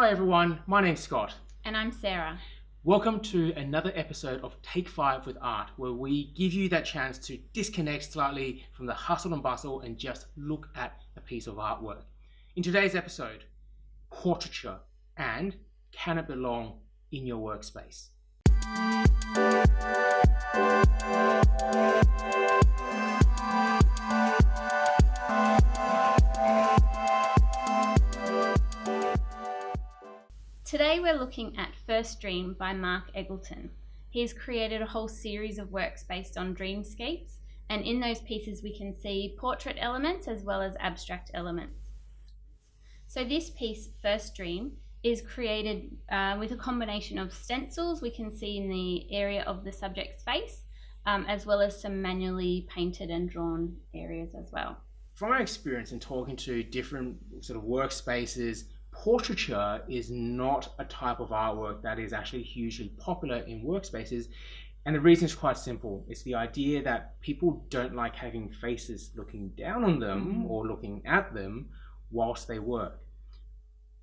Hi everyone, my name's Scott. And I'm Sarah. Welcome to another episode of Take 5 with Art, where we give you that chance to disconnect slightly from the hustle and bustle and just look at a piece of artwork. In today's episode, portraiture and can it belong in your workspace? Today we're looking at First Dream by Marc Eggleton. He's created a whole series of works based on dreamscapes, and in those pieces we can see portrait elements as well as abstract elements. So this piece, First Dream, is created with a combination of stencils we can see in the area of the subject's face, as well as some manually painted and drawn areas as well. From my experience in talking to different sort of workspaces, portraiture is not a type of artwork that is actually hugely popular in workspaces, and the reason is quite simple. It's the idea that people don't like having faces looking down on them or looking at them whilst they work.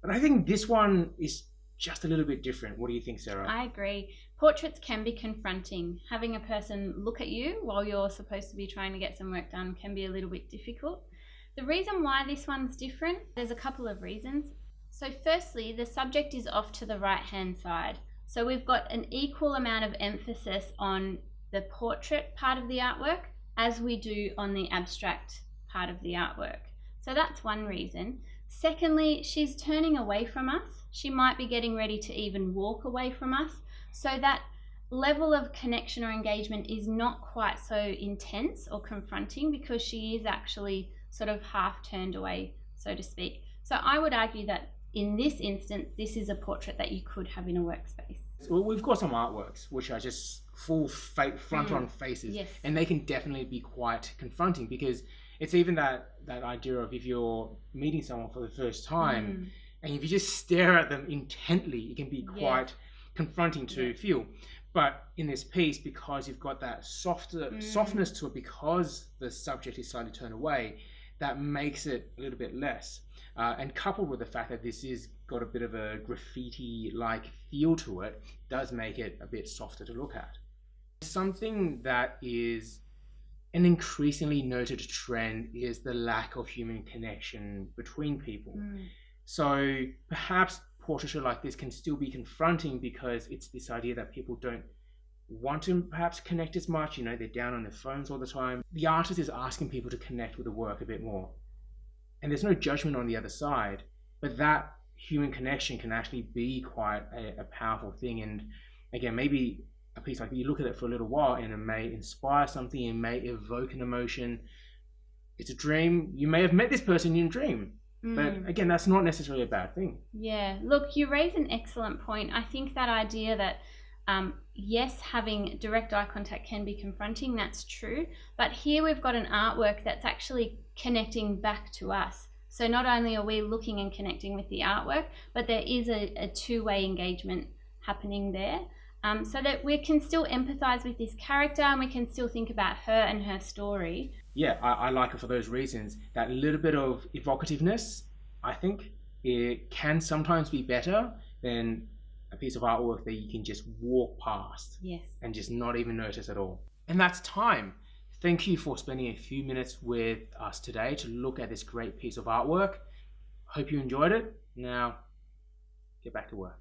But I think this one is just a little bit different. What do you think, Sarah? I agree. Portraits can be confronting. Having a person look at you while you're supposed to be trying to get some work done can be a little bit difficult. The reason why this one's different, there's a couple of reasons. So firstly, the subject is off to the right-hand side. So we've got an equal amount of emphasis on the portrait part of the artwork as we do on the abstract part of the artwork. So that's one reason. Secondly, she's turning away from us. She might be getting ready to even walk away from us. So that level of connection or engagement is not quite so intense or confronting because she is actually sort of half turned away, so to speak. So I would argue that in this instance, this is a portrait that you could have in a workspace. Well, we've got some artworks which are just full front-on faces, yes. And they can definitely be quite confronting because it's even that idea of if you're meeting someone for the first time and if you just stare at them intently, it can be quite confronting to feel. But in this piece, because you've got that softness to it, because the subject is slightly turned away, that makes it a little bit less. And coupled with the fact that this is got a bit of a graffiti-like feel to it, does make it a bit softer to look at. Something that is an increasingly noted trend is the lack of human connection between people. So perhaps portraiture like this can still be confronting because it's this idea that people don't want to perhaps connect as much. You know, they're down on their phones all the time. The artist is asking people to connect with the work a bit more. And there's no judgment on the other side, but that human connection can actually be quite a powerful thing. And again, maybe a piece like that, you look at it for a little while and it may inspire something, it may evoke an emotion. It's a dream. You may have met this person in a dream, but again, that's not necessarily a bad thing. Yeah, look, you raise an excellent point. I think that idea that yes, having direct eye contact can be confronting, that's true. But here we've got an artwork that's actually connecting back to us. So not only are we looking and connecting with the artwork, but there is a two-way engagement happening there. So that we can still empathize with this character and we can still think about her and her story. Yeah, I like it for those reasons. That little bit of evocativeness, I think, it can sometimes be better than a piece of artwork that you can just walk past and just not even notice at all. And that's time. Thank you for spending a few minutes with us today to look at this great piece of artwork. Hope you enjoyed it. Now, get back to work.